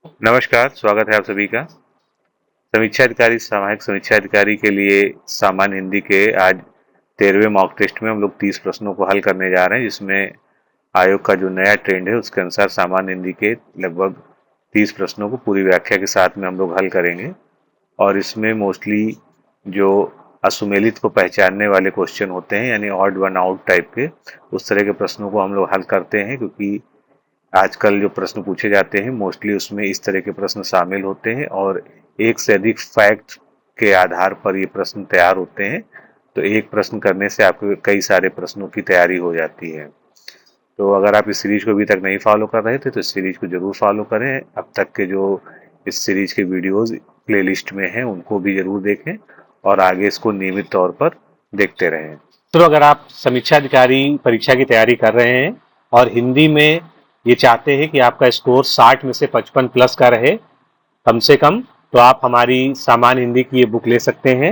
नमस्कार, स्वागत है आप सभी का। समीक्षा अधिकारी, सामायिक समीक्षा अधिकारी के लिए सामान्य हिंदी के आज 13वें मॉक टेस्ट में हम लोग 30 प्रश्नों को हल करने जा रहे हैं, जिसमें आयोग का जो नया ट्रेंड है उसके अनुसार सामान्य हिंदी के लगभग 30 प्रश्नों को पूरी व्याख्या के साथ में हम लोग हल करेंगे। और इसमें मोस्टली जो असुमेलित को पहचानने वाले क्वेश्चन होते हैं, यानी ऑड वन आउट टाइप के, उस तरह के प्रश्नों को हम लोग हल करते हैं, क्योंकि आजकल जो प्रश्न पूछे जाते हैं मोस्टली उसमें इस तरह के प्रश्न शामिल होते हैं और एक से अधिक फैक्ट के आधार पर ये प्रश्न तैयार होते हैं। तो एक प्रश्न करने से आपके कई सारे प्रश्नों की तैयारी हो जाती है। तो अगर आप इस सीरीज को अभी तक नहीं फॉलो कर रहे थे तो इस सीरीज को जरूर फॉलो करें। अब तक के जो इस सीरीज के वीडियोस प्लेलिस्ट में हैं उनको भी जरूर देखें और आगे इसको नियमित तौर पर देखते रहें। तो अगर आप समीक्षा अधिकारी परीक्षा की तैयारी कर रहे हैं और हिंदी में ये चाहते हैं कि आपका स्कोर 60 में से 55 प्लस का रहे कम से कम, तो आप हमारी सामान्य हिंदी की ये बुक ले सकते हैं।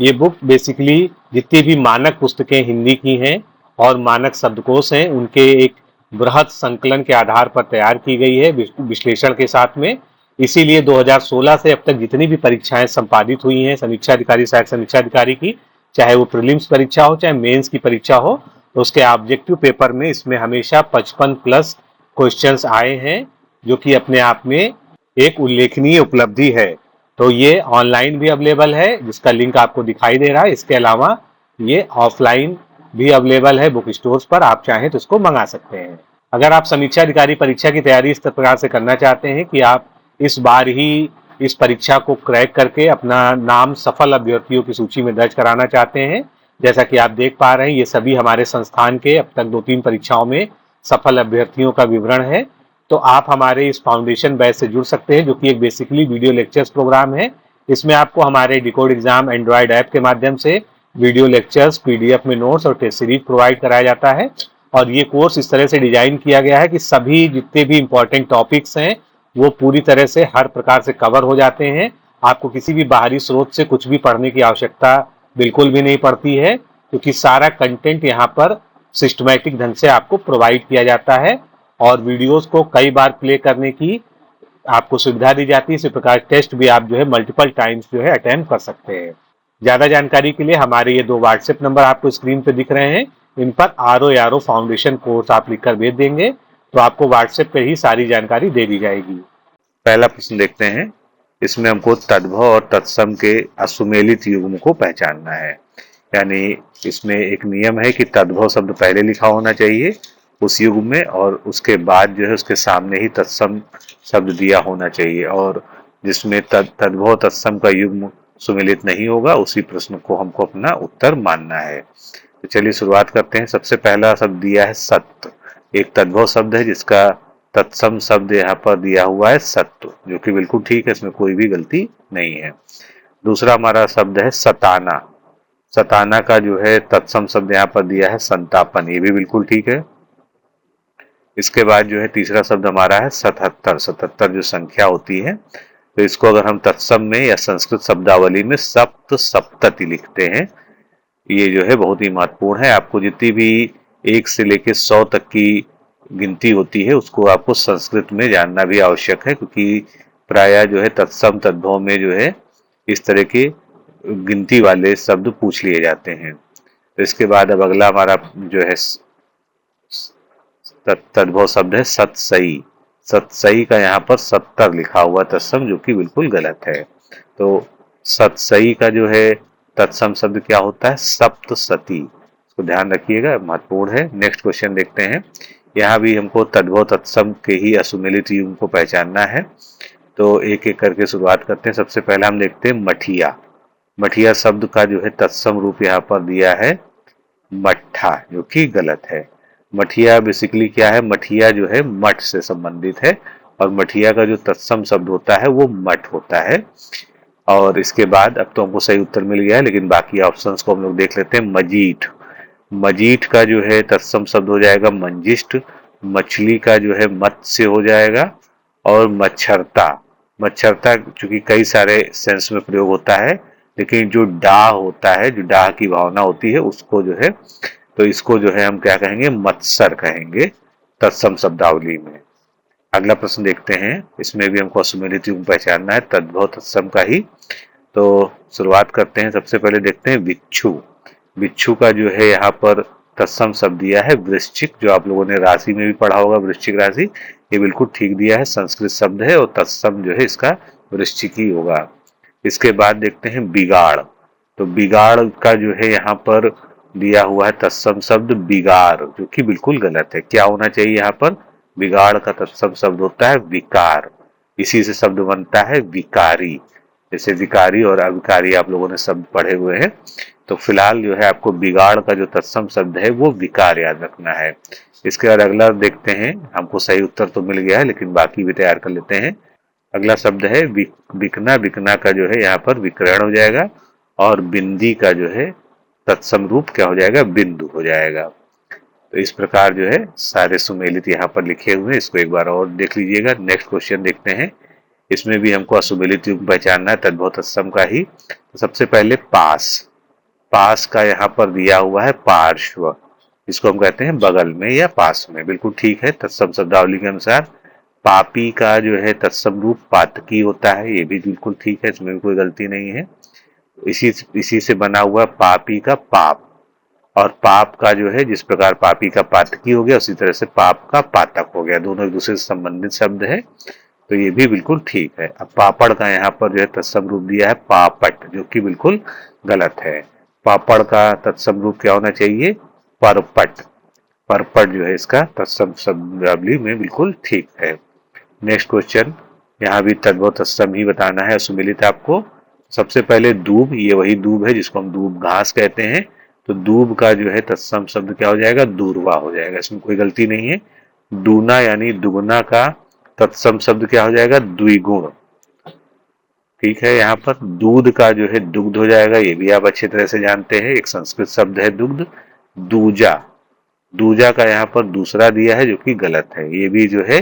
ये बुक बेसिकली जितनी भी मानक पुस्तकें हिंदी की हैं और मानक शब्दकोश हैं उनके एक बृहद संकलन के आधार पर तैयार की गई है विश्लेषण के साथ में। इसीलिए 2016 से अब तक जितनी भी परीक्षाएं संपादित हुई हैं समीक्षा अधिकारी, सहायक समीक्षा अधिकारी की, चाहे वो प्रीलिम्स परीक्षा हो चाहे मेंस की परीक्षा हो, तो उसके ऑब्जेक्टिव पेपर में इसमें हमेशा 55 प्लस क्वेश्चंस आए हैं, जो कि अपने आप में एक उल्लेखनीय उपलब्धि है। तो ये ऑनलाइन भी अवेलेबल है, जिसका लिंक आपको दिखाई दे रहा है। इसके अलावा ये ऑफलाइन भी अवेलेबल है बुक स्टोर्स पर, आप चाहें तो इसको मंगा सकते हैं। अगर आप समीक्षा अधिकारी परीक्षा की तैयारी इस प्रकार से करना चाहते हैं कि आप इस बार ही इस परीक्षा को क्रैक करके अपना नाम सफल अभ्यर्थियों की सूची में दर्ज कराना चाहते हैं, जैसा कि आप देख पा रहे हैं ये सभी हमारे संस्थान के अब तक 2-3 परीक्षाओं में सफल अभ्यर्थियों का विवरण है, तो आप हमारे इस फाउंडेशन बैच से जुड़ सकते हैं, जो कि एक बेसिकली वीडियो लेक्चर्स प्रोग्राम है। इसमें आपको हमारे डिकोड एग्जाम एंड्रॉयड ऐप के माध्यम से वीडियो लेक्चर्स, पीडीएफ में नोट्स और टेस्ट सीरीज प्रोवाइड कराया जाता है। और ये कोर्स इस तरह से डिजाइन किया गया है कि सभी जितने भी इंपॉर्टेंट टॉपिक्स हैं वो पूरी तरह से हर प्रकार से कवर हो जाते हैं। आपको किसी भी बाहरी स्रोत से कुछ भी पढ़ने की आवश्यकता बिल्कुल भी नहीं पड़ती है, क्योंकि सारा कंटेंट यहाँ पर सिस्टमैटिक ढंग से आपको प्रोवाइड किया जाता है और वीडियोस को कई बार प्ले करने की आपको सुविधा दी जाती है। इसी प्रकार टेस्ट भी आप जो है मल्टीपल टाइम्स जो है अटेम्प्ट कर सकते हैं। ज्यादा जानकारी के लिए हमारे ये 2 व्हाट्सएप नंबर आपको स्क्रीन पे दिख रहे हैं, इन पर RO फाउंडेशन कोर्स आप लिखकर भेज देंगे तो आपको व्हाट्सएप पे ही सारी जानकारी दे दी जाएगी। पहला प्रश्न देखते हैं। इसमें हमको तद्भव और तत्सम के असुमेलित युग्म को पहचानना है। यानी इसमें एक नियम है कि तद्भव शब्द पहले लिखा होना चाहिए उस युग्म में, और उसके बाद जो है उसके सामने ही तत्सम शब्द दिया होना चाहिए, और जिसमें तद्भव तत्सम का युग्म सुमेलित नहीं होगा उसी प्रश्न को हमको अपना उत्तर मानना है। तो चलिए शुरुआत करते हैं। सबसे पहला शब्द दिया है सत्य। एक तद्भव शब्द है जिसका तत्सम शब्द यहाँ पर दिया हुआ है सत्व, जो कि बिल्कुल ठीक है, इसमें कोई भी गलती नहीं है। दूसरा हमारा शब्द है सताना। सताना का जो है तत्सम शब्द यहाँ पर दिया है संतापन, ये भी बिल्कुल ठीक है। इसके बाद जो है तीसरा शब्द हमारा है 77। 77 जो संख्या होती है, तो इसको अगर हम तत्सम में या संस्कृत शब्दावली में सप्त सप्तति लिखते हैं, ये जो है बहुत ही महत्वपूर्ण है। आपको जितनी भी 1 से लेकर 100 तक की गिनती होती है उसको आपको संस्कृत में जानना भी आवश्यक है, क्योंकि प्रायः जो है तत्सम तद्भव में जो है इस तरह के गिनती वाले शब्द पूछ लिए जाते हैं। तो इसके बाद अब अगला हमारा जो है तद्भव शब्द है सतसई। सतसई का यहाँ पर 70 लिखा हुआ तत्सम, जो कि बिल्कुल गलत है। तो सतसई का जो है तत्सम शब्द क्या होता है सप्तसती। इसको ध्यान रखिएगा, महत्वपूर्ण है। नेक्स्ट क्वेश्चन देखते हैं। यहाँ भी हमको तद्भव तत्सम के ही असुमेलित युग्म को पहचानना है, तो एक एक करके शुरुआत करते हैं। सबसे पहले हम देखते हैं मठिया। मठिया शब्द का जो है तत्सम रूप यहाँ पर दिया है मट्ठा, जो कि गलत है। मठिया बेसिकली क्या है, मठिया जो है मठ से संबंधित है, और मठिया का जो तत्सम शब्द होता है वो मठ होता है। और इसके बाद अब तो हमको सही उत्तर मिल गया है, लेकिन बाकी ऑप्शंस को हम लोग देख लेते हैं। मजीठ। मजीठ का जो है तत्सम शब्द हो जाएगा मंजिष्ठ। मछली का जो है मत्स्य हो जाएगा। और मच्छरता। मच्छरता चूंकि कई सारे सेंस में प्रयोग होता है, लेकिन जो डाह होता है, जो डाह की भावना होती है उसको जो है, तो इसको जो है हम क्या कहेंगे मत्सर कहेंगे तत्सम शब्दावली में। अगला प्रश्न देखते हैं, इसमें भी हमको असुमेलित युग्म पहचानना है, तद्भव तत्सम का ही। तो शुरुआत करते हैं, सबसे पहले देखते हैं बिच्छू। बिच्छू का जो है यहाँ पर तत्सम शब्द दिया है वृश्चिक, जो आप लोगों ने राशि में भी पढ़ा होगा, वृश्चिक राशि, ये बिल्कुल ठीक दिया है, संस्कृत शब्द है और तत्सम जो है इसका वृश्चिक ही होगा। इसके बाद देखते हैं बिगाड़। तो बिगाड़ का जो है यहाँ पर दिया हुआ है तत्सम शब्द बिगाड़, जो कि बिल्कुल गलत है। क्या होना चाहिए यहाँ पर? बिगाड़ का तत्सम शब्द होता है विकार, इसी से शब्द बनता है विकारी। जैसे विकारी और अविकारी आप लोगों ने शब्द पढ़े हुए हैं, तो फिलहाल जो है आपको बिगाड़ का जो तत्सम शब्द है वो विकार याद रखना है। इसके बाद अगला देखते हैं, हमको सही उत्तर तो मिल गया है लेकिन बाकी भी तैयार कर लेते हैं। अगला शब्द है बिकना। बिकना का जो है यहाँ पर विकरण हो जाएगा, और बिंदी का जो है तत्सम रूप क्या हो जाएगा? बिंदु हो जाएगा। तो इस प्रकार जो है सारे सुमेलित यहाँ पर लिखे हुए हैं, इसको एक बार और देख लीजिएगा। नेक्स्ट क्वेश्चन देखते हैं, इसमें भी हमको असुमेलित युग्म पहचानना है, तद्भव तत्सम का ही। तो सबसे पहले पास। पास का यहाँ पर दिया हुआ है पार्श्व, इसको हम कहते हैं बगल में या पास में, बिल्कुल ठीक है तत्सम शब्दावली के अनुसार। पापी का जो है तत्सम रूप पातकी होता है, ये भी बिल्कुल ठीक है, इसमें भी कोई गलती नहीं है। इसी से बना हुआ पापी का पाप, और पाप का जो है जिस प्रकार पापी का पातकी हो गया, उसी तरह से पाप का पातक हो गया, दोनों एक दूसरे से संबंधित शब्द है, तो ये भी बिल्कुल ठीक है। अब पापड़ का यहाँ पर जो है तत्सम रूप दिया है पापट, जो कि बिल्कुल गलत है। पापड़ का तत्सम रूप क्या होना चाहिए? परपट। परपट जो है इसका तत्सम शब्दावली में बिल्कुल ठीक है। नेक्स्ट क्वेश्चन, यहाँ भी तद्भव तत्सम ही बताना है सुमिलित आपको। सबसे पहले दूब, ये वही दूब है जिसको हम दूब घास कहते हैं, तो दूब का जो है तत्सम शब्द क्या हो जाएगा? दूरवा हो जाएगा, इसमें कोई गलती नहीं है। दूना यानी दुगना का तत्सम शब्द क्या हो जाएगा? द्विगुण, ठीक है। यहाँ पर दूध का जो है दुग्ध हो जाएगा, ये भी आप अच्छी तरह से जानते हैं, एक संस्कृत शब्द है दुग्ध। दूजा, दूजा का यहाँ पर दूसरा दिया है जो कि गलत है, ये भी जो है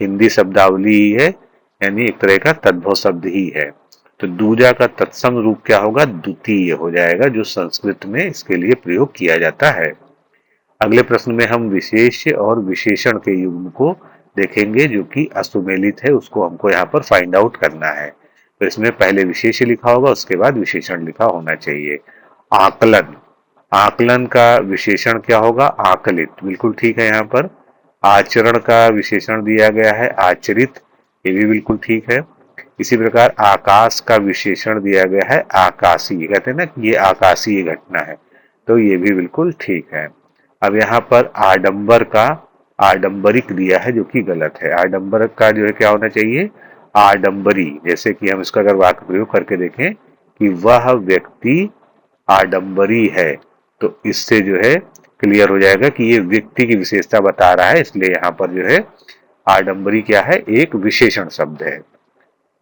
हिंदी शब्दावली ही है, यानी एक तरह का तद्भव शब्द ही है। तो दूजा का तत्सम रूप क्या होगा? द्वितीय हो जाएगा, जो संस्कृत में इसके लिए प्रयोग किया जाता है। अगले प्रश्न में हम विशेष और विशेषण के युग्म को देखेंगे, जो कि असुमेलित है, उसको हमको यहाँ पर फाइंड आउट करना है। तो इसमें पहले विशेष लिखा होगा, उसके बाद विशेषण लिखा होना चाहिए। आकलन, आकलन का विशेषण क्या होगा? आकलित, बिल्कुल ठीक है। यहाँ पर आचरण का विशेषण दिया गया है आचरित, ये भी बिल्कुल ठीक है। इसी प्रकार आकाश का विशेषण दिया गया है आकाशीय, कहते हैं ना कि ये आकाशीय घटना है, तो ये भी बिल्कुल ठीक है। अब यहाँ पर आडंबर का आडंबरिक दिया है, जो कि गलत है। आडंबर का जो है क्या होना चाहिए? आडंबरी। जैसे कि हम इसका अगर वाक्य प्रयोग करके देखें कि वह व्यक्ति आडंबरी है, तो इससे जो है क्लियर हो जाएगा कि ये व्यक्ति की विशेषता बता रहा है, इसलिए यहाँ पर जो है आडंबरी क्या है? एक विशेषण शब्द है।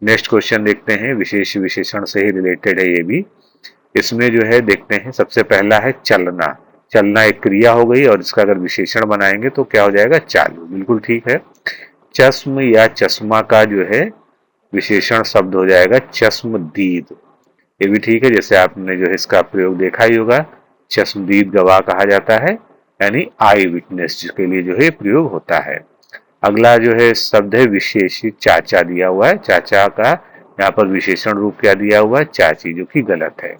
नेक्स्ट क्वेश्चन देखते हैं, विशेष विशेषण से ही रिलेटेड है ये भी। इसमें जो है देखते हैं, सबसे पहला है चलना। चलना एक क्रिया हो गई, और इसका अगर विशेषण बनाएंगे तो क्या हो जाएगा? चालू, बिल्कुल ठीक है। चश्म या चश्मा का जो है विशेषण शब्द हो जाएगा चश्मदीद, ये भी ठीक है। जैसे आपने जो है इसका प्रयोग देखा ही होगा, चश्मदीद गवाह कहा जाता है, यानी आई विटनेस, जिसके लिए जो है प्रयोग होता है। अगला जो है शब्द है विशेषित, चाचा दिया हुआ है। चाचा का यहाँ पर विशेषण रूप क्या दिया हुआ है? चाची, जो कि गलत है।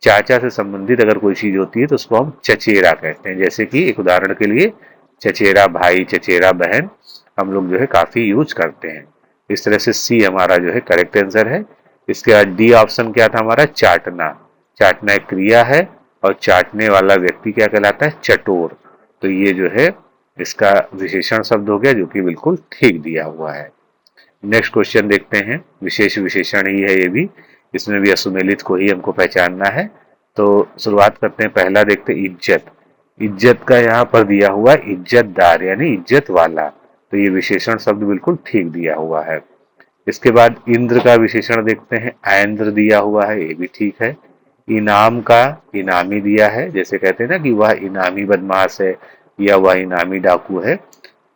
चाचा से संबंधित अगर कोई चीज होती है तो उसको हम चचेरा कहते हैं, जैसे कि एक उदाहरण के लिए चचेरा भाई, चचेरा बहन, हम लोग जो है काफी यूज करते हैं। इस तरह से सी हमारा जो है करेक्ट आंसर है। इसके बाद डी ऑप्शन क्या था हमारा? चाटना। चाटना एक क्रिया है, और चाटने वाला व्यक्ति क्या कहलाता है? चटोर, तो ये जो है इसका विशेषण शब्द हो गया, जो कि बिल्कुल ठीक दिया हुआ है। नेक्स्ट क्वेश्चन देखते हैं, विशेष विशेषण ही है ये भी, इसमें भी असुमेलित को ही हमको पहचानना है। तो शुरुआत करते हैं, पहला देखते हैं इज्जत। इज्जत का यहाँ पर दिया हुआ इज्जतदार, यानी इज्जत वाला, तो ये विशेषण शब्द बिल्कुल ठीक दिया हुआ है। इसके बाद इंद्र का विशेषण देखते हैं, ऐन्द्र दिया हुआ है, ये भी ठीक है। इनाम का इनामी दिया है, जैसे कहते हैं ना कि वह इनामी बदमाश है या वह इनामी डाकू है,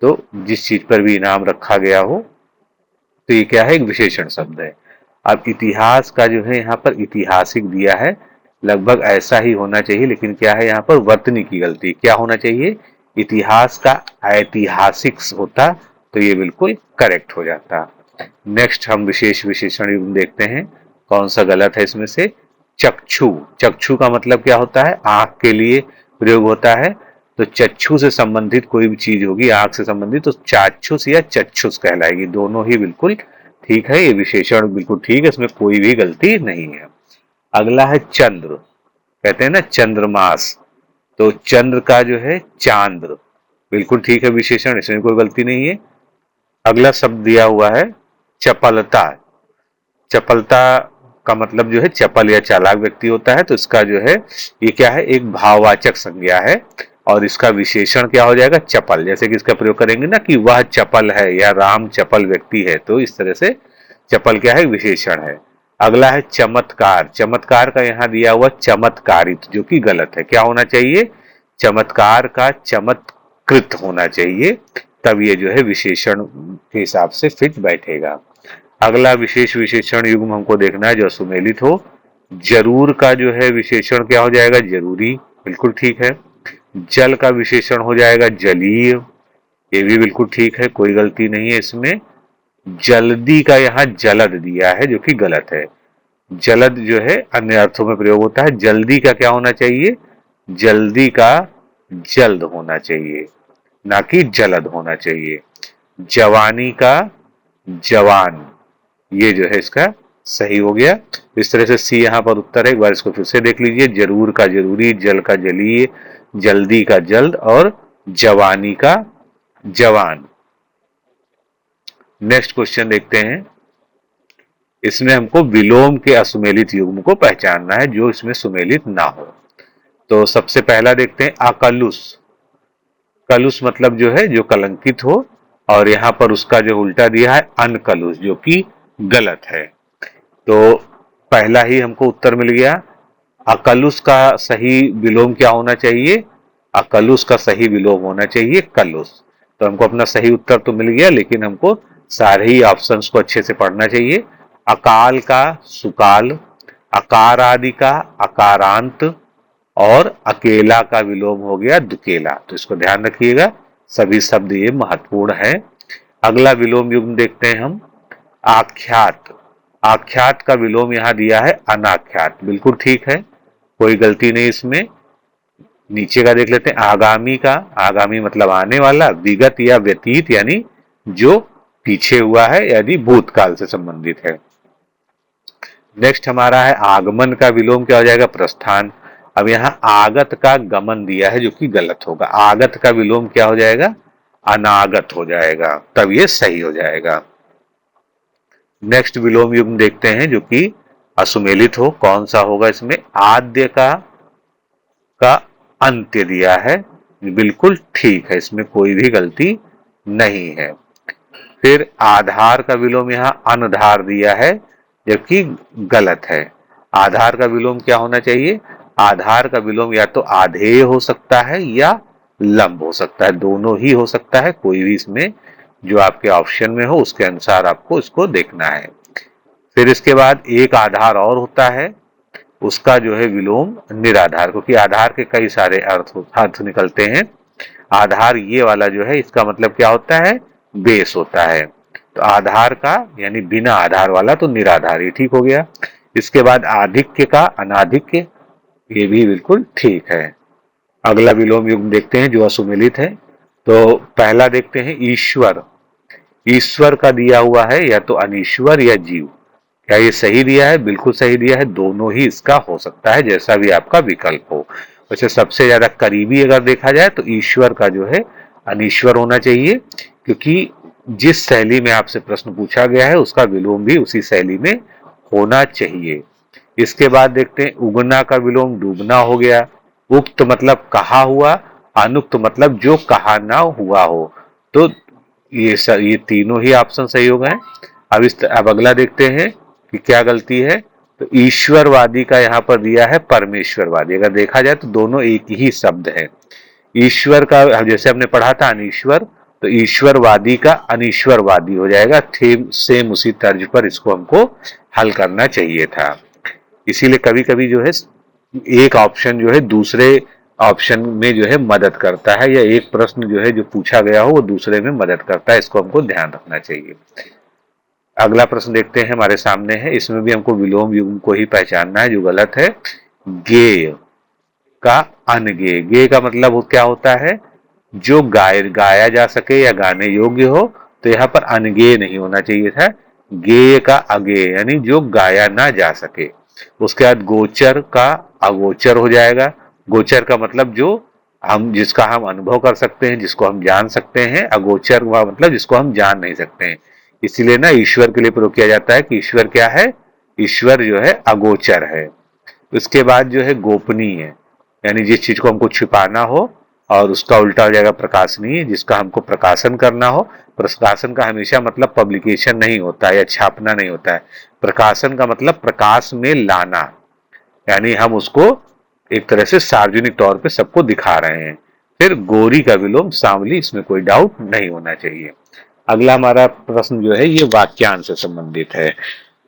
तो जिस चीज पर भी इनाम रखा गया हो, तो ये क्या है? एक विशेषण शब्द है। अब इतिहास का जो है यहाँ पर ऐतिहासिक दिया है, लगभग ऐसा ही होना चाहिए, लेकिन क्या है यहाँ पर वर्तनी की गलती। क्या होना चाहिए? इतिहास का ऐतिहासिक होता, तो ये बिल्कुल करेक्ट हो जाता। नेक्स्ट हम विशेष विशेषण युग्म देखते हैं, कौन सा गलत है इसमें से। चक्षु, चक्षु का मतलब क्या होता है, आंख के लिए प्रयोग होता है। तो चक्षु से संबंधित कोई भी चीज होगी आंख से संबंधित तो चाक्षुष या चक्षुष कहलाएगी, दोनों ही बिल्कुल ठीक है, ये विशेषण बिल्कुल ठीक है, इसमें कोई भी गलती नहीं है। अगला है चंद्र, कहते हैं ना चंद्रमास, तो चंद्र का जो है चांद, बिल्कुल ठीक है विशेषण, इसमें कोई गलती नहीं है। अगला शब्द दिया हुआ है चपलता, चपलता का मतलब जो है चपल या चालाक व्यक्ति होता है, तो इसका जो है ये क्या है, एक भाववाचक संज्ञा है और इसका विशेषण क्या हो जाएगा, चपल। जैसे कि इसका प्रयोग करेंगे ना कि वह चपल है या राम चपल व्यक्ति है, तो इस तरह से चपल क्या है, विशेषण है। अगला है चमत्कार, चमत्कार का यहाँ दिया हुआ चमत्कारित, जो कि गलत है। क्या होना चाहिए, चमत्कार का चमत्कृत होना चाहिए, तब ये जो है विशेषण के हिसाब से फिट बैठेगा। अगला विशेष विशेषण युग्म हमको देखना है जो सुमेलित हो। जरूर का जो है विशेषण क्या हो जाएगा, जरूरी, बिल्कुल ठीक है। जल का विशेषण हो जाएगा जलीय, ये भी बिल्कुल ठीक है, कोई गलती नहीं है इसमें। जल्दी का यहाँ जलद दिया है जो कि गलत है। जलद जो है अन्य अर्थों में प्रयोग होता है, जल्दी का क्या होना चाहिए, जल्दी का जल्द होना चाहिए, ना कि जलद होना चाहिए। जवानी का जवान, ये जो है इसका सही हो गया। इस तरह से सी यहाँ पर उत्तर है, एक बार इसको फिर से देख लीजिए। जरूर का जरूरी, जल का जलीय, जल्दी का जल्द और जवानी का जवान। नेक्स्ट क्वेश्चन देखते हैं, इसमें हमको विलोम के असुमेलित युग्म को पहचानना है जो इसमें सुमेलित ना हो। तो सबसे पहला देखते हैं अकलुष, कलुष मतलब जो है जो कलंकित हो, और यहाँ पर उसका जो उल्टा दिया है अनकलुष, जो कि गलत है। तो पहला ही हमको उत्तर मिल गया। अकलुष का सही विलोम क्या होना चाहिए, अकलुष का सही विलोम होना चाहिए कलुष। तो हमको अपना सही उत्तर तो मिल गया, लेकिन हमको सारे ही ऑप्शंस को अच्छे से पढ़ना चाहिए। अकाल का सुकाल, अकार आदि का अकारांत, और अकेला का विलोम हो गया दुकेला। तो इसको ध्यान रखिएगा, सभी शब्द ये महत्वपूर्ण है। अगला विलोम युग्म देखते हैं हम, आख्यात, आख्यात का विलोम यहाँ दिया है अनाख्यात, बिल्कुल ठीक है, कोई गलती नहीं इसमें। नीचे का देख लेते हैं आगामी का, आगामी मतलब आने वाला, विगत या व्यतीत यानी जो पीछे हुआ है यानी भूतकाल से संबंधित है। नेक्स्ट हमारा है आगमन का विलोम क्या हो जाएगा, प्रस्थान। अब यहाँ आगत का गमन दिया है जो कि गलत होगा, आगत का विलोम क्या हो जाएगा, अनागत हो जाएगा, तब ये सही हो जाएगा। नेक्स्ट विलोम युग्म देखते हैं जो कि असुमेलित हो, कौन सा होगा इसमें, आद्य का अंत्य दिया है, बिल्कुल ठीक है, इसमें कोई भी गलती नहीं है। फिर आधार का विलोम यहाँ अनधार दिया है जबकि गलत है। आधार का विलोम क्या होना चाहिए, आधार का विलोम या तो आधेय हो सकता है या लंब हो सकता है, दोनों ही हो सकता है, कोई भी इसमें जो आपके ऑप्शन में हो उसके अनुसार आपको इसको देखना है। फिर इसके बाद एक आधार और होता है, उसका जो है विलोम निराधार, क्योंकि आधार के कई सारे अर्थ निकलते हैं। आधार ये वाला जो है इसका मतलब क्या होता है, बेस होता है। तो आधार का यानी बिना आधार वाला तो निराधार, ये ठीक हो गया। इसके बाद आधिक्य का अनाधिक्य, ये भी बिल्कुल ठीक है। अगला विलोम युग्म देखते हैं जो असुमेलित है। तो पहला देखते हैं ईश्वर, ईश्वर का दिया हुआ है या तो अनीश्वर या जीव, क्या ये सही दिया है, बिल्कुल सही दिया है, दोनों ही इसका हो सकता है, जैसा भी आपका विकल्प हो। वैसे सबसे ज्यादा करीबी अगर देखा जाए तो ईश्वर का जो है अनीश्वर होना चाहिए, क्योंकि जिस शैली में आपसे प्रश्न पूछा गया है उसका विलोम भी उसी शैली में होना चाहिए। इसके बाद देखते हैं उगना का विलोम डूबना हो गया। उक्त मतलब कहा हुआ, अनुक्त मतलब जो कहा ना हुआ हो। तो ये तीनों ही ऑप्शन सही हो गए। अब अगला देखते हैं कि क्या गलती है। तो ईश्वरवादी का यहाँ पर दिया है परमेश्वरवादी, अगर देखा जाए तो दोनों एक ही शब्द है। ईश्वर का जैसे हमने पढ़ा था अनीश्वर, तो ईश्वरवादी का अनीश्वरवादी हो जाएगा, सेम उसी तर्ज पर इसको हमको हल करना चाहिए था। इसीलिए कभी कभी जो है एक ऑप्शन जो है दूसरे ऑप्शन में जो है मदद करता है, या एक प्रश्न जो है जो पूछा गया हो वो दूसरे में मदद करता है, इसको हमको ध्यान रखना चाहिए। अगला प्रश्न देखते हैं, हमारे सामने है, इसमें भी हमको विलोम युग्म को ही पहचानना है, जो गलत है। गेय का अनगेय, गेय का मतलब क्या होता है, जो गाया जा सके या गाने योग्य हो, तो यहाँ पर अनगेय नहीं होना चाहिए था, गेय का अगेय, यानी जो गाया ना जा सके। उसके बाद गोचर का अगोचर हो जाएगा। गोचर का मतलब जो जिसका हम अनुभव कर सकते हैं, जिसको हम जान सकते हैं। अगोचर का मतलब जिसको हम जान नहीं सकते हैं। इसीलिए ना ईश्वर के लिए प्रयोग किया जाता है कि ईश्वर क्या है, ईश्वर जो है अगोचर है। उसके बाद जो है गोपनीय, यानी जिस चीज को हमको छिपाना हो, और उसका उल्टा हो जाएगा प्रकाशनीय, जिसका हमको प्रकाशन करना हो। प्रकाशन का हमेशा मतलब पब्लिकेशन नहीं होता है या छापना नहीं होता है। प्रकाशन का मतलब प्रकाश में लाना, यानी हम उसको एक तरह से सार्वजनिक तौर पे सबको दिखा रहे हैं। फिर गोरी का विलोम सांवली, इसमें कोई डाउट नहीं होना चाहिए। अगला हमारा प्रश्न जो है ये वाक्यांश से संबंधित है।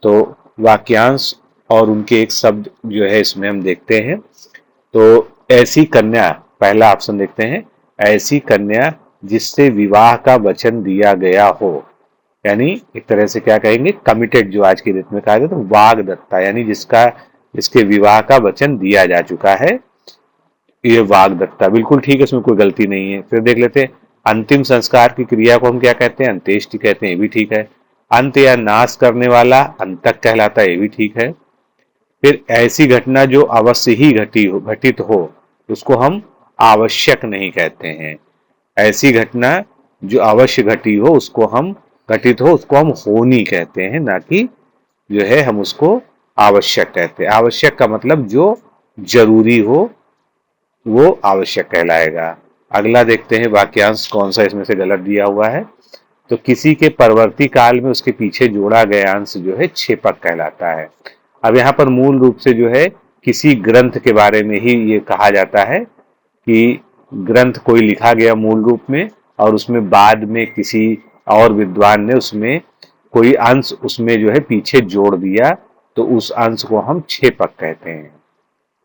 तो वाक्यांश और उनके एक शब्द जो है इसमें हम देखते हैं। तो ऐसी कन्या, पहला ऑप्शन देखते हैं, ऐसी कन्या जिससे विवाह का वचन दिया गया हो, यानी एक तरह से क्या कहेंगे, कमिटेड, जो आज की डेट में कहा जाता है। तो वागदत्ता, यानी जिसके विवाह का वचन दिया जा चुका है, ये वागदत्ता बिल्कुल ठीक है, इसमें कोई गलती नहीं है। फिर देख लेते हैं, अंतिम संस्कार की क्रिया को हम क्या कहते हैं, अंत्येष्टि कहते हैं, ये भी ठीक है। अंत या नाश करने वाला अंतक कहलाता है, ये भी ठीक है। फिर ऐसी घटना जो अवश्य ही घटित हो, उसको हम आवश्यक नहीं कहते हैं। ऐसी घटना जो अवश्य घटित हो उसको हम होनी कहते हैं, ना कि जो है हम उसको आवश्यक कहते हैं। आवश्यक का मतलब जो जरूरी हो वो आवश्यक कहलाएगा। अगला देखते हैं वाक्यांश कौन सा इसमें से गलत दिया हुआ है। तो किसी के परवर्ती काल में उसके पीछे जोड़ा गया अंश जो है छेपक कहलाता है। अब यहाँ पर मूल रूप से जो है किसी ग्रंथ के बारे में ही ये कहा जाता है कि ग्रंथ कोई लिखा गया मूल रूप में, और उसमें बाद में किसी और विद्वान ने उसमें कोई अंश उसमें जो है पीछे जोड़ दिया, तो उस अंश को हम छेपक कहते हैं।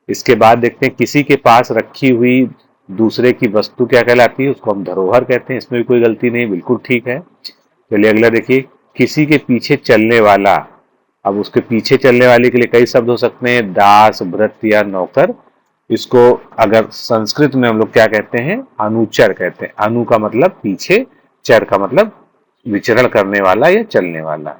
इसके बाद देखते हैं, किसी के पास रखी हुई दूसरे की वस्तु क्या कहलाती है, उसको हम धरोहर कहते हैं। इसमें भी कोई गलती नहीं, बिल्कुल ठीक है। चलिए अगला देखिए, किसी के पीछे चलने वाला। अब उसके पीछे चलने वाले के लिए कई शब्द हो सकते हैं, दास, भृत्य या नौकर। इसको अगर संस्कृत में हम लोग क्या कहते हैं, अनुचर कहते हैं। अनु का मतलब पीछे, चर का मतलब विचरण करने वाला या चलने वाला।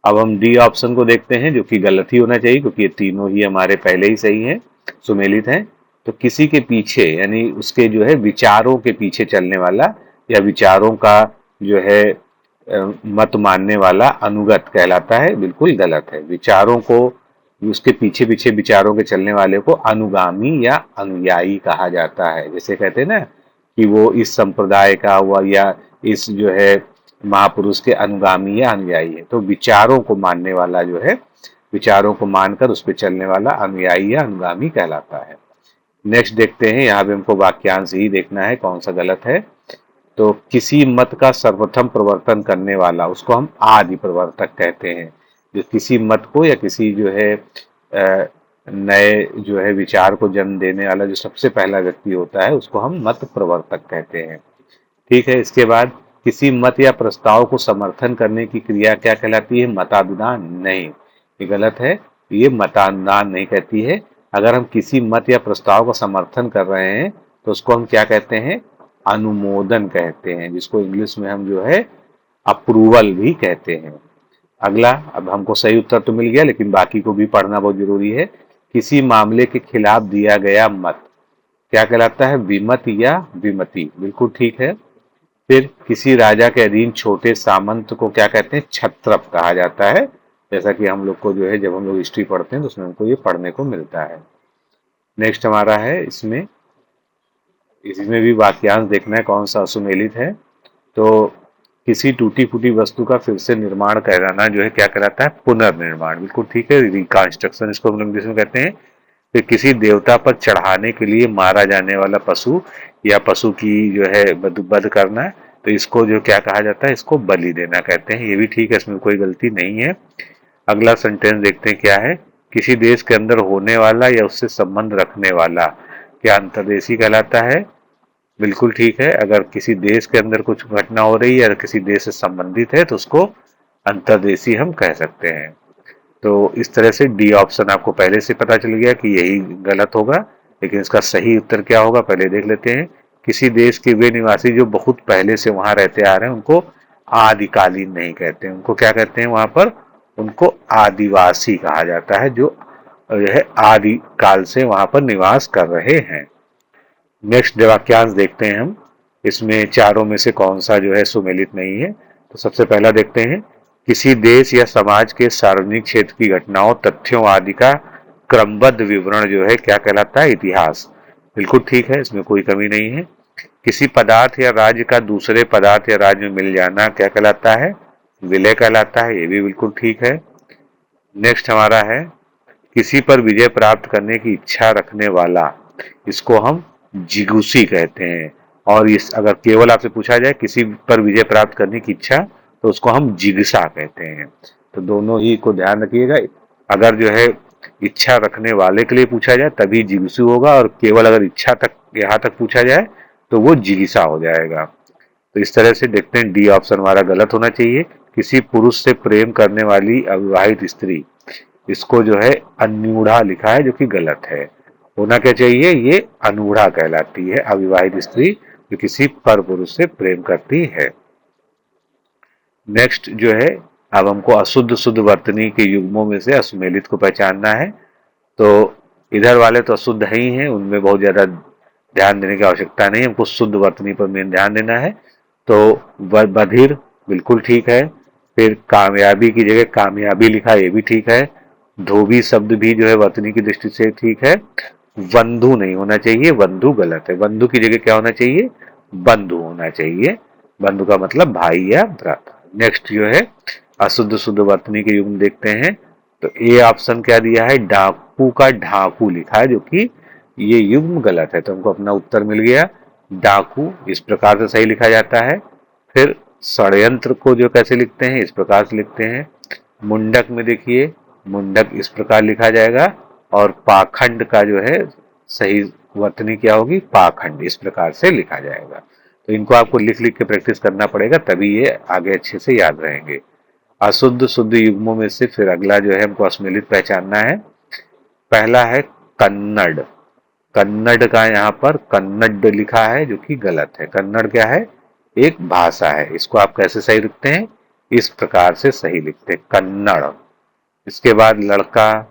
अब हम डी ऑप्शन को देखते हैं, जो कि गलत ही होना चाहिए, क्योंकि ये तीनों ही हमारे पहले ही सही हैं, सुमेलित हैं। तो किसी के पीछे, यानी उसके जो है विचारों के पीछे चलने वाला, या विचारों का जो है मत मानने वाला अनुगत कहलाता है, बिल्कुल गलत है। विचारों को, उसके पीछे पीछे विचारों के चलने वाले को अनुगामी या अनुयायी कहा जाता है। जैसे कहते हैं ना कि वो इस संप्रदाय का हुआ, या इस जो है महापुरुष के अनुगामी या अनुयायी है। तो विचारों को मानने वाला जो है, विचारों को मानकर उस पर चलने वाला अनुयायी या अनुगामी कहलाता है। नेक्स्ट देखते हैं, यहाँ पे हमको वाक्यांश ही देखना है कौन सा गलत है। तो किसी मत का सर्वप्रथम प्रवर्तन करने वाला, उसको हम आदि प्रवर्तक कहते हैं। जो किसी मत को या किसी जो है नए जो है विचार को जन्म देने वाला जो सबसे पहला व्यक्ति होता है, उसको हम मत प्रवर्तक कहते हैं। ठीक है। इसके बाद किसी मत या प्रस्ताव को समर्थन करने की क्रिया क्या कहलाती है, मतानुदान। नहीं, ये गलत है, ये मतानुदान नहीं कहती है। अगर हम किसी मत या प्रस्ताव का समर्थन कर रहे हैं तो उसको हम क्या कहते हैं, अनुमोदन कहते हैं, जिसको इंग्लिश में हम जो है अप्रूवल भी कहते हैं। अगला, अब हमको सही उत्तर तो मिल गया, लेकिन बाकी को भी पढ़ना बहुत जरूरी है। किसी मामले के खिलाफ दिया गया मत क्या कहलाता है, विमत या विमति, बिल्कुल ठीक है। फिर किसी राजा के अधीन छोटे सामंत को क्या कहते हैं, छत्रप कहा जाता है। जैसा कि हम लोग को जो है जब हम लोग हिस्ट्री पढ़ते हैं तो उसमें हमको ये पढ़ने को मिलता है। नेक्स्ट हमारा है, इसमें भी वाक्यांश देखना है कौन सा सुमेलित है। तो किसी टूटी फूटी वस्तु का फिर से निर्माण कराना जो है क्या कहलाता है, पुनर्निर्माण, बिल्कुल ठीक है, रिकंस्ट्रक्शन इसको हम लोग इंग्लिश में कहते हैं। फिर किसी देवता पर चढ़ाने के लिए मारा जाने वाला पशु या पशु की जो है वध करना, तो इसको जो क्या कहा जाता है, इसको बलि देना कहते हैं। ये भी ठीक है, इसमें कोई गलती नहीं है। अगला सेंटेंस देखते हैं क्या है, किसी देश के अंदर होने वाला या उससे संबंध रखने वाला, क्या अंतर्देशीय कहलाता है? बिल्कुल ठीक है। अगर किसी देश के अंदर कुछ घटना हो रही है या किसी देश से संबंधित है तो उसको अंतर्देशीय हम कह सकते हैं। तो इस तरह से डी ऑप्शन आपको पहले से पता चल गया कि यही गलत होगा, लेकिन इसका सही उत्तर क्या होगा पहले देख लेते हैं। किसी देश के वे निवासी जो बहुत पहले से वहां रहते आ रहे हैं उनको आदिकालीन नहीं कहते हैं, उनको क्या कहते हैं वहां पर? उनको आदिवासी कहा जाता है, जो यह आदि काल से वहां पर निवास कर रहे हैं। नेक्स्ट वाक्यांश देखते हैं हम, इसमें चारों में से कौन सा जो है सुमेलित नहीं है। तो सबसे पहला देखते हैं, किसी देश या समाज के सार्वजनिक क्षेत्र की घटनाओं, तथ्यों आदि का क्रमबद्ध विवरण जो है क्या कहलाता है? इतिहास। बिल्कुल ठीक है, इसमें कोई कमी नहीं है। किसी पदार्थ या राज्य का दूसरे पदार्थ या राज्य में मिल जाना क्या कहलाता है? विलय कहलाता है, ये भी बिल्कुल ठीक है। नेक्स्ट हमारा है, किसी पर विजय प्राप्त करने की इच्छा रखने वाला, इसको हम जिगुसी कहते हैं। और इस अगर केवल आपसे पूछा जाए किसी पर विजय प्राप्त करने की इच्छा, तो उसको हम जिगसा कहते हैं। तो दोनों ही को ध्यान रखिएगा। अगर जो है इच्छा रखने वाले के लिए पूछा जाए तभी जिगसू होगा, और केवल अगर इच्छा तक यहाँ तक पूछा जाए तो वो जिगिसा हो जाएगा। तो इस तरह से देखते हैं डी ऑप्शन हमारा गलत होना चाहिए। किसी पुरुष से प्रेम करने वाली अविवाहित स्त्री, इसको जो है अन्यूढ़ा लिखा है जो कि गलत है। होना क्या चाहिए? ये अनूढ़ा कहलाती है अविवाहित स्त्री जो किसी पर पुरुष से प्रेम करती है। नेक्स्ट जो है, अब हमको अशुद्ध शुद्ध वर्तनी के युग्मों में से असुमेलित को पहचानना है। तो इधर वाले तो अशुद्ध ही हैं, उनमें बहुत ज्यादा ध्यान देने की आवश्यकता नहीं, हमको शुद्ध वर्तनी पर मेन ध्यान देना है। तो बधिर बिल्कुल ठीक है। फिर कामयाबी की जगह कामयाबी लिखा, ये भी ठीक है। धोबी शब्द भी जो है वर्तनी की दृष्टि से ठीक है। बंधु नहीं होना चाहिए, बंधु गलत है। बंधु की जगह क्या होना चाहिए? बंधु होना चाहिए। बंधु का मतलब भाई या भ्राता। नेक्स्ट जो है अशुद्ध शुद्ध वर्तनी के युग्म देखते हैं। तो ए ऑप्शन क्या दिया है? डाकू का ढाकू लिखा है, जो कि ये युग्म गलत है। तो हमको अपना उत्तर मिल गया। डाकू इस प्रकार से सही लिखा जाता है। फिर षड्यंत्र को जो कैसे लिखते हैं? इस प्रकार से लिखते हैं। मुंडक में देखिए, मुंडक इस प्रकार लिखा जाएगा। और पाखंड का जो है सही वर्तनी क्या होगी? पाखंड इस प्रकार से लिखा जाएगा। तो इनको आपको लिख लिख के प्रैक्टिस करना पड़ेगा, तभी ये आगे अच्छे से याद रहेंगे। अशुद्ध शुद्ध युग्मों में से फिर अगला जो है हमको असमेलित पहचानना है। पहला है कन्नड़। कन्नड़ का यहाँ पर कन्नड़ लिखा है जो कि गलत है। कन्नड़ क्या है? एक भाषा है। इसको आप कैसे सही लिखते हैं? इस प्रकार से सही लिखते हैं, कन्नड़। इसके बाद लड़का,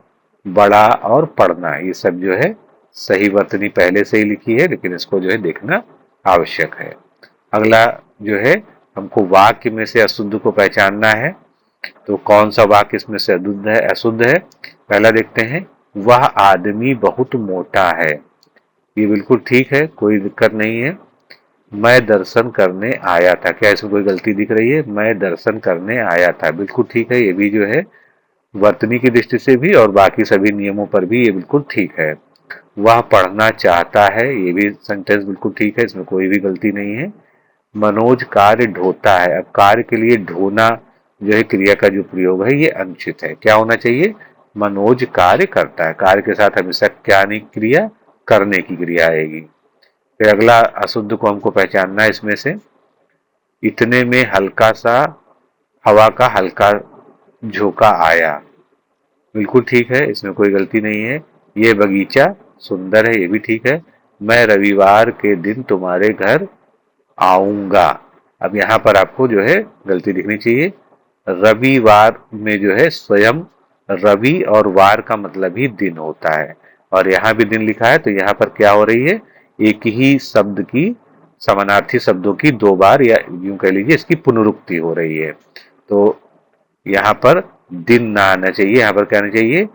बड़ा और पढ़ना, ये सब जो है सही वर्तनी पहले से ही लिखी है, लेकिन इसको जो है देखना आवश्यक है। अगला जो है हमको वाक्य में से अशुद्ध को पहचानना है। तो कौन सा वाक्य इसमें से अशुद्ध है? पहला देखते हैं, वह आदमी बहुत मोटा है। ये बिल्कुल ठीक है, कोई दिक्कत नहीं है। मैं दर्शन करने आया था, क्या इसमें कोई गलती दिख रही है? मैं दर्शन करने आया था, बिल्कुल ठीक है। ये भी जो है वर्तनी की दृष्टि से भी और बाकी सभी नियमों पर भी ये बिल्कुल ठीक है। वह पढ़ना चाहता है, ये भी सेंटेंस बिल्कुल ठीक है, इसमें कोई भी गलती नहीं है। मनोज कार्य ढोता है। अब कार्य के लिए ढोना जो है क्रिया का जो प्रयोग है ये अनुचित है। क्या होना चाहिए? मनोज कार्य करता है। कार्य के साथ हमेशा क्या नहीं क्रिया? करने की क्रिया आएगी। फिर अगला अशुद्ध को हमको पहचानना है इसमें से। इतने में हल्का सा हवा का हल्का झोंका आया, बिल्कुल ठीक है, इसमें कोई गलती नहीं है। ये बगीचा सुंदर है, ये भी ठीक है। मैं रविवार के दिन तुम्हारे घर आऊंगा। अब यहाँ पर आपको जो है गलती दिखनी चाहिए। रविवार में जो है स्वयं रवि और वार का मतलब ही दिन होता है, और यहाँ भी दिन लिखा है, तो यहाँ पर क्या हो रही है? एक ही शब्द की समानार्थी शब्दों की दो बार, या यूं कह लीजिए इसकी पुनरुक्ति हो रही है। तो यहाँ पर दिन ना आना चाहिए, यहाँ पर क्या आना चाहिए?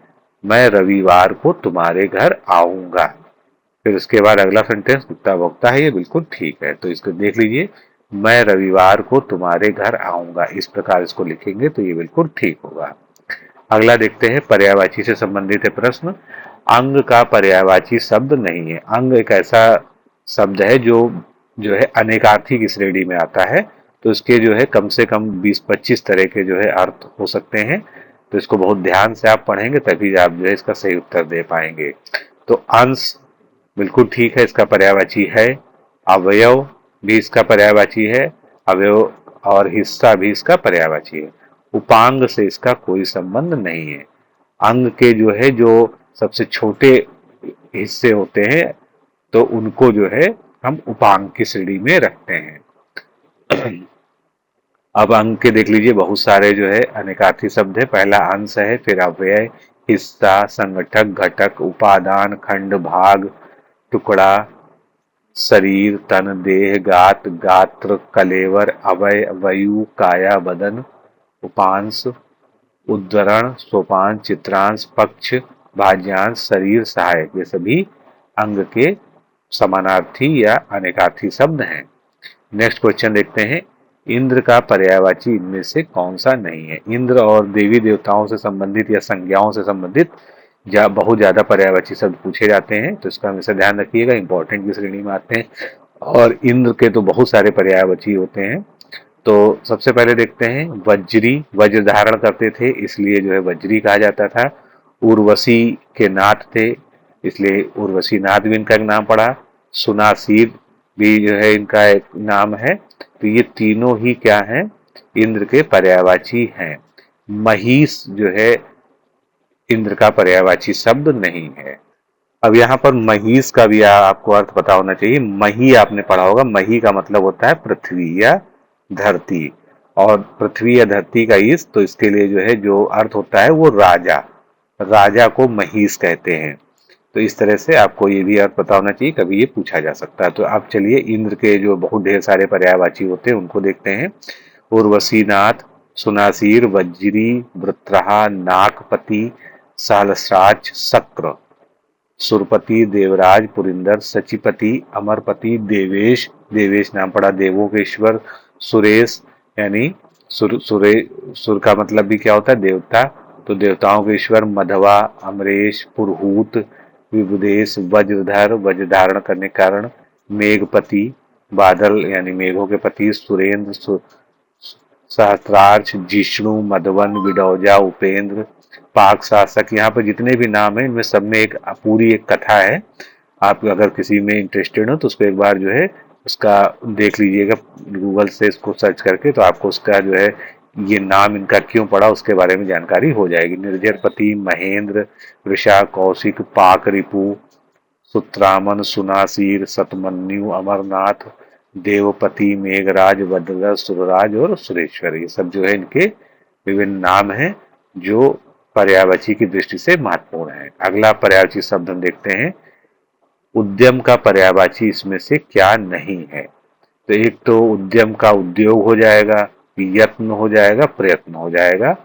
मैं रविवार को तुम्हारे घर आऊंगा। फिर उसके बाद अगला सेंटेंस कुत्ता भौंकता है, ये बिल्कुल ठीक है। तो इसको देख लीजिए, मैं रविवार को तुम्हारे घर आऊंगा, इस प्रकार इसको लिखेंगे तो ये बिल्कुल ठीक होगा। अगला देखते हैं, पर्यायवाची से संबंधित है प्रश्न। अंग का पर्यायवाची शब्द नहीं है। अंग एक ऐसा शब्द है जो है अनेकार्थी की श्रेणी में आता है। तो इसके जो है कम से कम 20-25 तरह के जो है अर्थ हो सकते हैं। तो इसको बहुत ध्यान से आप पढ़ेंगे तभी आप जो है इसका सही उत्तर दे पाएंगे। तो अंश बिल्कुल ठीक है, इसका पर्यायवाची है। अवयव भी इसका पर्यायवाची है। अवयव और हिस्सा भी इसका पर्यायवाची है। उपांग से इसका कोई संबंध नहीं है। अंग के जो है, जो सबसे छोटे हिस्से होते हैं, तो उनको जो है हम उपांग की श्रेणी में रखते हैं। अब अंग के देख लीजिए, बहुत सारे जो है अनेकार्थी शब्द है। पहला अंश है, फिर अव्यय, हिस्सा, संगठक, घटक, उपादान, खंड, भाग, टुकड़ा, शरीर, तन, देह, गात, गात्र, कलेवर, अवय, अवयु, काया, बदन, उपांश, उद्धरण, सोपान, चित्रांश, पक्ष, भाज्यांश, शरीर, सहायक, ये सभी अंग के समानार्थी या अनेकार्थी शब्द हैं। नेक्स्ट क्वेश्चन देखते हैं, इंद्र का पर्यायवाची इनमें से कौन सा नहीं है? इंद्र और देवी देवताओं से संबंधित या संज्ञाओं से संबंधित बहुत ज्यादा पर्यायवाची शब्द पूछे जाते हैं, तो इसका हमेशा ध्यान रखिएगा, इंपॉर्टेंट की श्रेणी में आते हैं। और इंद्र के तो बहुत सारे पर्यायवाची होते हैं। तो सबसे पहले देखते हैं, वज्री, वज्र धारण करते थे इसलिए जो है वज्री कहा जाता था। उर्वशी के नाथ थे, इसलिए उर्वशी नाथ भी इनका एक नाम पड़ा। सुनासीर भी जो है इनका एक नाम है। तो ये तीनों ही क्या हैं? इंद्र के पर्यायवाची हैं। महिष जो है इंद्र का पर्यायवाची शब्द नहीं है। अब यहाँ पर महिष का भी आपको अर्थ पता होना चाहिए। मही आपने पढ़ा होगा, मही का मतलब होता है पृथ्वी या धरती, और पृथ्वी या धरती का ईश, तो इसके लिए जो है जो अर्थ होता है वो राजा, राजा को महिष कहते हैं। तो इस तरह से आपको ये भी अर्थ पता होना चाहिए, कभी ये पूछा जा सकता है। तो आप चलिए इंद्र के जो बहुत ढेर सारे पर्यायवाची होते हैं उनको देखते हैं। उर्वशीनाथ, सुनासीर, वज्री, वृत्रहा, नागपति, सहस्राक्ष, शक्र, सुरपति, देवराज, पुरिंदर, सचिपति, अमरपति, देवेश, देवेश नाम पड़ा देवों के ईश्वर, सुरेश यानी सुर का मतलब भी क्या होता है? देवता, तो देवताओं के ईश्वर, मधवा, अमरेश, पुरहूत, विबुदेश, वज्रधर, वज्र धारण करने के कारण, मेघपति, बादल यानी मेघों के पति, सुरेंद्र, सहस्त्रार्च, जिष्णु, मधवन, विडौजा, उपेंद्र, पाक शासक। यहाँ पर जितने भी नाम है इनमें सब में एक पूरी एक कथा है। आप अगर किसी में इंटरेस्टेड हो तो उसको एक बार जो है उसका देख लीजिएगा, गूगल से इसको सर्च करके, तो आपको उसका जो है ये नाम इनका क्यों पड़ा उसके बारे में जानकारी हो जाएगी। निर्जरपति, महेंद्र, ऋषा, कौशिक, पाक, रिपु, सुत्रामन, सुनासीर, सतमन्यु, अमरनाथ, देवपति, मेघराज, भद्रराज, सुरराज और सुरेश्वर, ये सब जो है इनके विभिन्न नाम हैं जो पर्यायवाची की दृष्टि से महत्वपूर्ण है। अगला पर्यायवाची शब्द हम देखते हैं, उद्यम का पर्यायवाची इसमें से क्या नहीं है? तो एक तो उद्यम का उद्योग हो जाएगा, यत्न हो जाएगा, प्रयत्न हो जाएगा।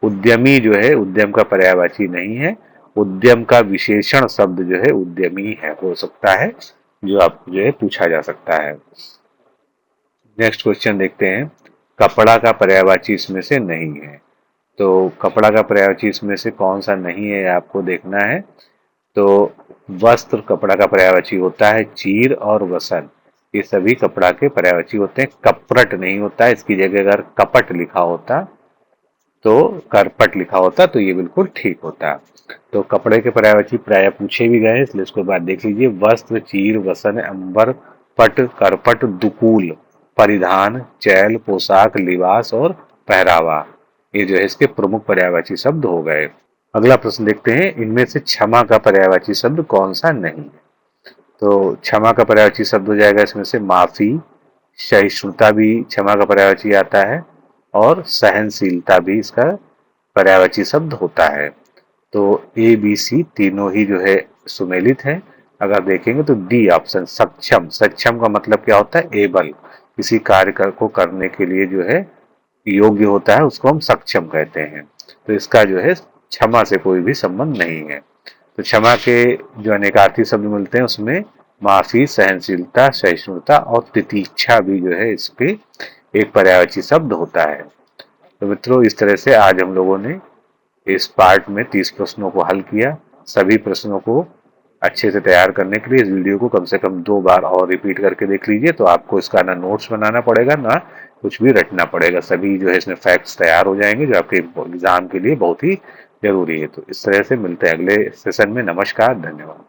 उद्यमी जो है उद्यम का पर्यायवाची नहीं है। उद्यम का विशेषण शब्द जो है उद्यमी है, हो सकता है, जो आप जो है पूछा जा सकता है। नेक्स्ट क्वेश्चन देखते हैं, कपड़ा का पर्यायवाची इसमें से नहीं है। तो कपड़ा का पर्यायवाची इसमें से कौन सा नहीं है आपको देखना है। तो वस्त्र कपड़ा का पर्यायवाची होता है, चीर और वसन ये सभी कपड़ा के पर्यायवाची होते हैं। कपरट नहीं होता है, इसकी जगह अगर कपट लिखा होता तो करपट लिखा होता तो ये बिल्कुल ठीक होता। तो कपड़े के पर्यायवाची प्राय पूछे भी गए, इसलिए इसको बाद देख लीजिए। वस्त्र, चीर, वसन, अंबर, पट, करपट, दुकूल, परिधान, चैल, पोशाक, लिबास और पहरावा, ये जो है इसके प्रमुख पर्यायवाची शब्द हो गए। अगला प्रश्न देखते हैं, इनमें से क्षमा का पर्यायवाची शब्द कौन सा नहीं है? तो क्षमा का पर्यायवाची शब्द हो जाएगा इसमें से माफी, सहिष्णुता भी क्षमा का पर्यायवाची आता है, और सहनशीलता भी इसका पर्यायवाची शब्द होता है। तो ए बी सी तीनों ही जो है सुमेलित है। अगर देखेंगे तो डी ऑप्शन सक्षम, सक्षम का मतलब क्या होता है? एबल, किसी कार्य को करने के लिए जो है योग्य होता है उसको हम सक्षम कहते हैं। तो इसका जो है क्षमा से कोई भी संबंध नहीं है। तो क्षमा के जो अनेकार्थी शब्द मिलते हैं उसमें माफी, सहनशीलता, सहिष्णुता और तितिक्षा भी जो है इसके एक पर्यायवाची शब्द होता है। तो मित्रों, इस तरह से आज हम लोगों ने इस पार्ट में 30 प्रश्नों को हल किया। सभी प्रश्नों को अच्छे से तैयार करने के लिए इस वीडियो को कम से कम 2 बार और रिपीट करके देख लीजिए, तो आपको इसका ना नोट्स बनाना पड़ेगा ना कुछ भी रटना पड़ेगा। सभी जो है इसमें फैक्ट्स तैयार हो जाएंगे जो आपके एग्जाम के लिए बहुत ही जरूरी है। तो इस तरह से मिलते हैं अगले सेशन में। नमस्कार, धन्यवाद।